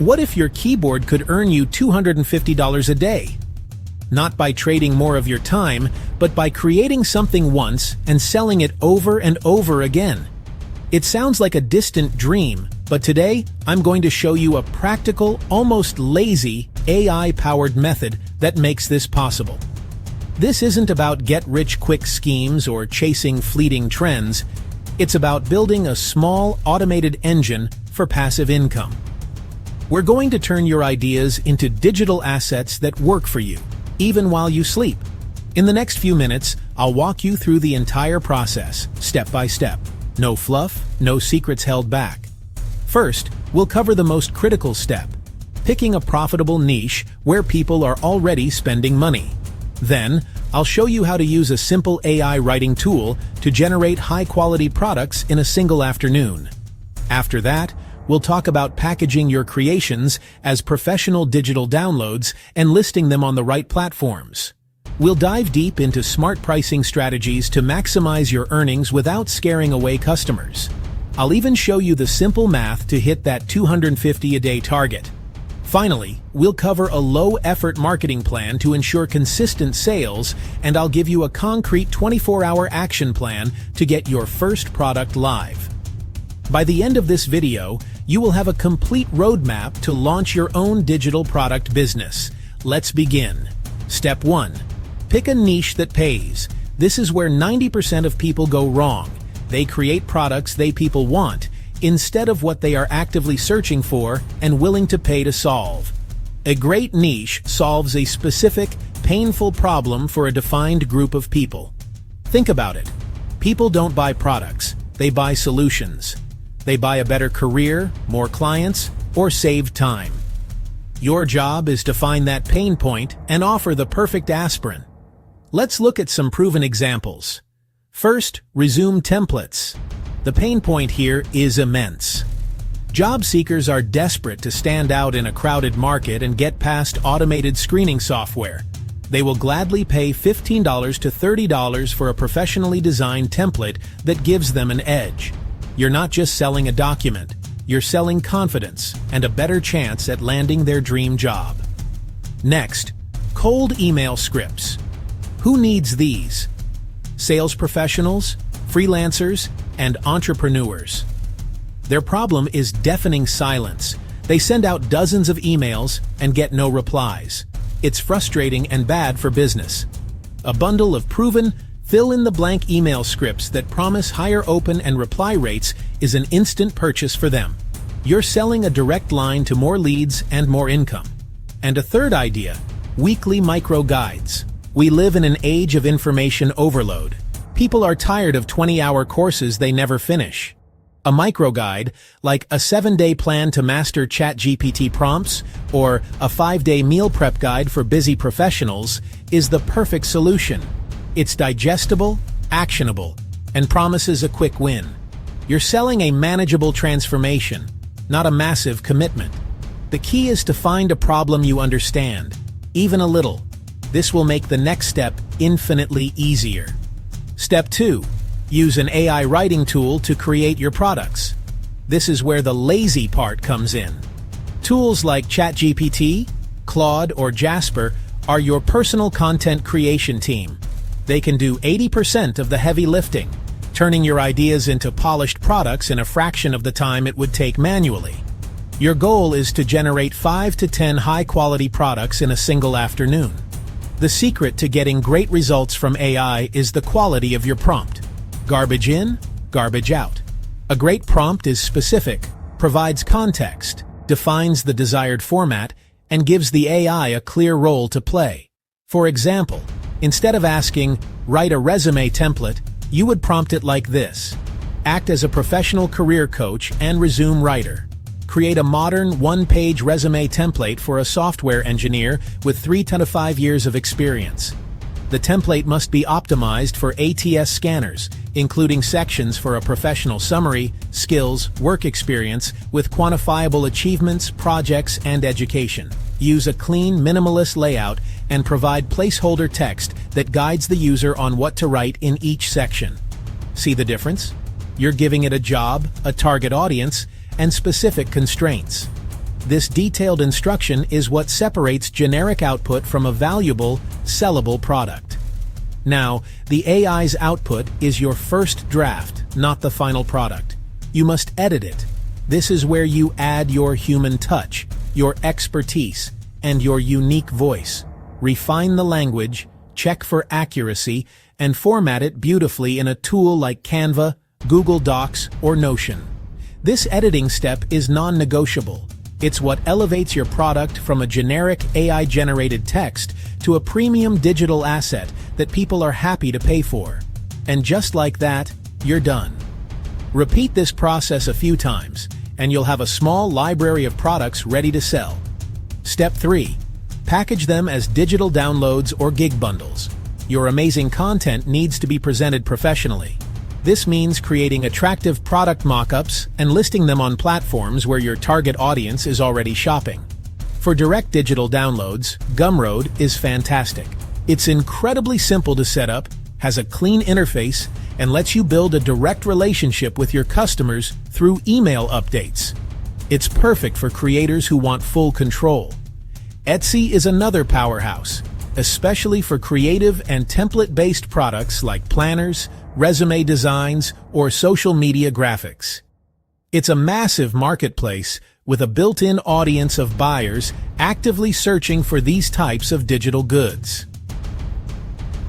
What if your keyboard could earn you $250 a day? Not by trading more of your time, but by creating something once and selling it over and over again. It sounds like a distant dream, but today I'm going to show you a practical, almost lazy, AI-powered method that makes this possible. This isn't about get-rich-quick schemes or chasing fleeting trends. It's about building a small, automated engine for passive income. We're going to turn your ideas into digital assets that work for you, even while you sleep. In the next few minutes, I'll walk you through the entire process, step by step. No fluff, no secrets held back. First, we'll cover the most critical step, picking a profitable niche where people are already spending money. Then, I'll show you how to use a simple AI writing tool to generate high-quality products in a single afternoon. After that, we'll talk about packaging your creations as professional digital downloads and listing them on the right platforms. We'll dive deep into smart pricing strategies to maximize your earnings without scaring away customers. I'll even show you the simple math to hit that $250 a day target. Finally, we'll cover a low-effort marketing plan to ensure consistent sales, and I'll give you a concrete 24-hour action plan to get your first product live. By the end of this video, you will have a complete roadmap to launch your own digital product business. Let's begin. Step 1. Pick a niche that pays. This is where 90% of people go wrong. They create products people want, instead of what they are actively searching for and willing to pay to solve. A great niche solves a specific, painful problem for a defined group of people. Think about it. People don't buy products, they buy solutions. They buy a better career, more clients, or saved time. Your job is to find that pain point and offer the perfect aspirin. Let's look at some proven examples. First, resume templates. The pain point here is immense. Job seekers are desperate to stand out in a crowded market and get past automated screening software. They will gladly pay $15 to $30 for a professionally designed template that gives them an edge. You're not just selling a document, you're selling confidence and a better chance at landing their dream job. Next, cold email scripts. Who needs these? Sales professionals, freelancers, and entrepreneurs. Their problem is deafening silence. They send out dozens of emails and get no replies. It's frustrating and bad for business. A bundle of proven, fill-in-the-blank email scripts that promise higher open and reply rates is an instant purchase for them. You're selling a direct line to more leads and more income. And a third idea, weekly micro guides. We live in an age of information overload. People are tired of 20-hour courses they never finish. A micro guide, like a 7-day plan to master ChatGPT prompts or a 5-day meal prep guide for busy professionals, is the perfect solution. It's digestible, actionable, and promises a quick win. You're selling a manageable transformation, not a massive commitment. The key is to find a problem you understand, even a little. This will make the next step infinitely easier. Step 2. Use an AI writing tool to create your products. This is where the lazy part comes in. Tools like ChatGPT, Claude, or Jasper are your personal content creation team. They can do 80% of the heavy lifting, turning your ideas into polished products in a fraction of the time it would take manually. Your goal is to generate 5 to 10 high-quality products in a single afternoon. The secret to getting great results from AI is the quality of your prompt. Garbage in, garbage out. A great prompt is specific, provides context, defines the desired format, and gives the AI a clear role to play. For example, instead of asking, "Write a resume template," you would prompt it like this: act as a professional career coach and resume writer. Create a modern, one-page resume template for a software engineer with 3 to 5 years of experience. The template must be optimized for ATS scanners, including sections for a professional summary, skills, work experience, with quantifiable achievements, projects, and education. Use a clean, minimalist layout and provide placeholder text that guides the user on what to write in each section. See the difference? You're giving it a job, a target audience, and specific constraints. This detailed instruction is what separates generic output from a valuable, sellable product. Now, the AI's output is your first draft, not the final product. You must edit it. This is where you add your human touch, your expertise, and your unique voice. Refine the language, check for accuracy, and format it beautifully in a tool like Canva, Google Docs, or Notion. This editing step is non-negotiable. It's what elevates your product from a generic AI-generated text to a premium digital asset that people are happy to pay for. And just like that, you're done. Repeat this process a few times, and you'll have a small library of products ready to sell. Step 3. Package them as digital downloads or gig bundles. Your amazing content needs to be presented professionally. This means creating attractive product mock-ups and listing them on platforms where your target audience is already shopping. For direct digital downloads, Gumroad is fantastic. It's incredibly simple to set up, has a clean interface, and lets you build a direct relationship with your customers through email updates. It's perfect for creators who want full control. Etsy is another powerhouse, especially for creative and template-based products like planners, resume designs, or social media graphics. It's a massive marketplace with a built-in audience of buyers actively searching for these types of digital goods.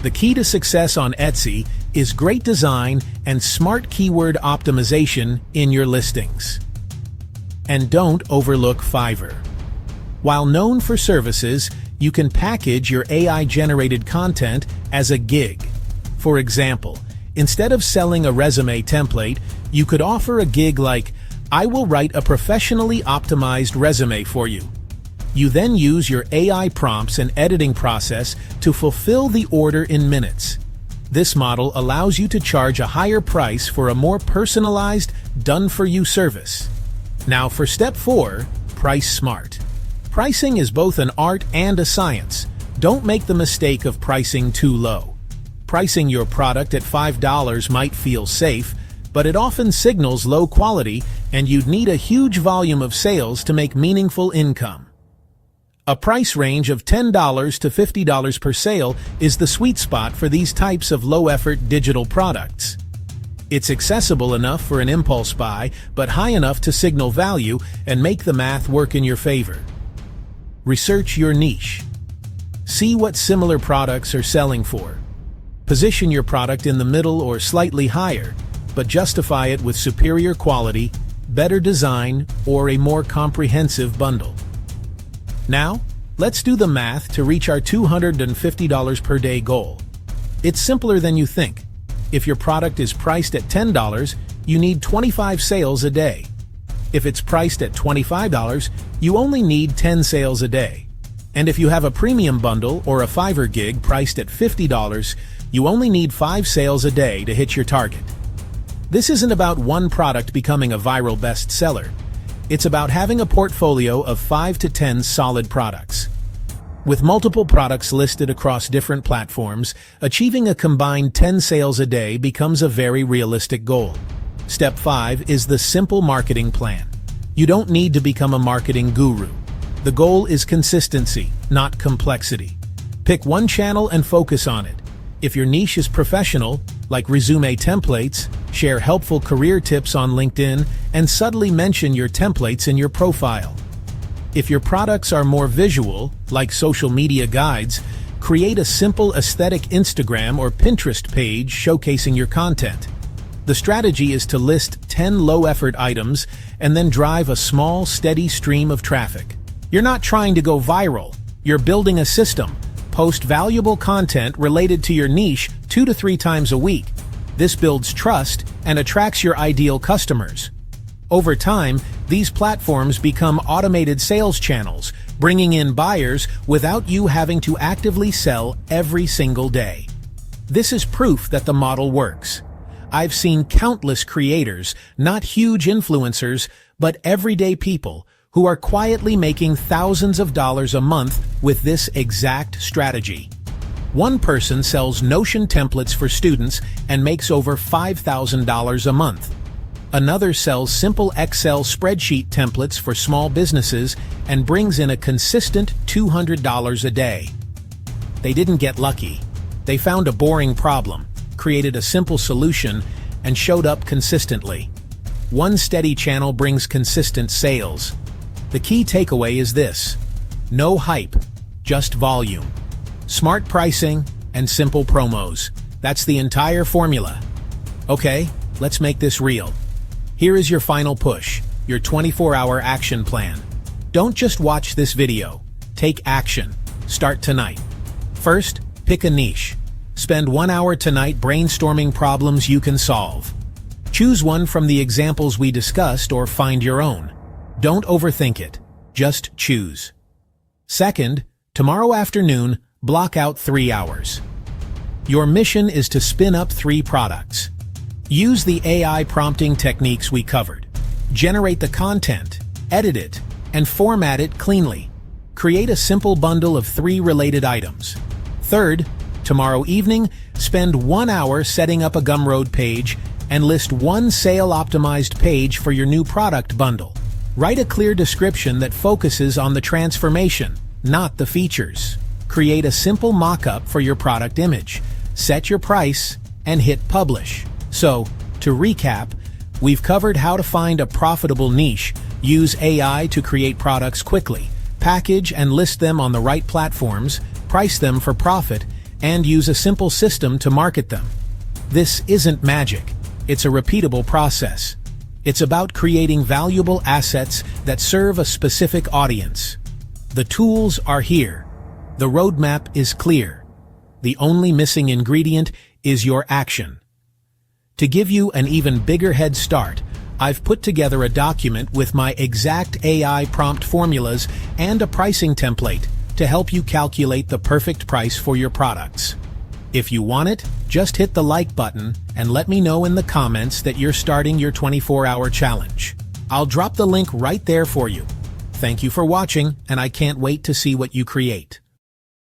The key to success on Etsy is great design and smart keyword optimization in your listings. And don't overlook Fiverr. While known for services, you can package your AI-generated content as a gig. For example, instead of selling a resume template, you could offer a gig like, "I will write a professionally optimized resume for you." You then use your AI prompts and editing process to fulfill the order in minutes. This model allows you to charge a higher price for a more personalized, done-for-you service. Now for step 4, price smart. Pricing is both an art and a science. Don't make the mistake of pricing too low. Pricing your product at $5 might feel safe, but it often signals low quality, and you'd need a huge volume of sales to make meaningful income. A price range of $10 to $50 per sale is the sweet spot for these types of low-effort digital products. It's accessible enough for an impulse buy, but high enough to signal value and make the math work in your favor. Research your niche. See what similar products are selling for. Position your product in the middle or slightly higher, but justify it with superior quality, better design, or a more comprehensive bundle. Now, let's do the math to reach our $250 per day goal. It's simpler than you think. If your product is priced at $10, you need 25 sales a day. If it's priced at $25, you only need 10 sales a day. And if you have a premium bundle or a Fiverr gig priced at $50, you only need 5 sales a day to hit your target. This isn't about one product becoming a viral bestseller. It's about having a portfolio of 5 to 10 solid products. With multiple products listed across different platforms, achieving a combined 10 sales a day becomes a very realistic goal. Step 5 is the simple marketing plan. You don't need to become a marketing guru. The goal is consistency, not complexity. Pick one channel and focus on it. If your niche is professional, like resume templates, share helpful career tips on LinkedIn, and subtly mention your templates in your profile. If your products are more visual, like social media guides, create a simple aesthetic Instagram or Pinterest page showcasing your content. The strategy is to list 10 low-effort items and then drive a small, steady stream of traffic. You're not trying to go viral. You're building a system. Post valuable content related to your niche 2 to 3 times a week. This builds trust and attracts your ideal customers. Over time, these platforms become automated sales channels, bringing in buyers without you having to actively sell every single day. This is proof that the model works. I've seen countless creators, not huge influencers, but everyday people, who are quietly making thousands of dollars a month with this exact strategy. One person sells Notion templates for students and makes over $5,000 a month. Another sells simple Excel spreadsheet templates for small businesses and brings in a consistent $200 a day. They didn't get lucky. They found a boring problem, created a simple solution, and showed up consistently. One steady channel brings consistent sales. The key takeaway is this: no hype, just volume. Smart pricing and simple promos. That's the entire formula. Okay, let's make this real. Here is your final push, your 24-hour action plan. Don't just watch this video. Take action. Start tonight. First, pick a niche. Spend 1 hour tonight brainstorming problems you can solve. Choose one from the examples we discussed or find your own. Don't overthink it. Just choose. Second, tomorrow afternoon, block out 3 hours. Your mission is to spin up 3 products. Use the AI prompting techniques we covered. Generate the content, edit it, and format it cleanly. Create a simple bundle of 3 related items. Third, tomorrow evening, spend 1 hour setting up a Gumroad page and list 1 sale-optimized page for your new product bundle. Write a clear description that focuses on the transformation, not the features. Create a simple mock-up for your product image. Set your price and hit publish. So, to recap, we've covered how to find a profitable niche, use AI to create products quickly, package and list them on the right platforms, price them for profit, and use a simple system to market them. This isn't magic. It's a repeatable process. It's about creating valuable assets that serve a specific audience. The tools are here. The roadmap is clear. The only missing ingredient is your action. To give you an even bigger head start, I've put together a document with my exact AI prompt formulas and a pricing template to help you calculate the perfect price for your products. If you want it, just hit the like button and let me know in the comments that you're starting your 24-hour challenge. I'll drop the link right there for you. Thank you for watching, and I can't wait to see what you create.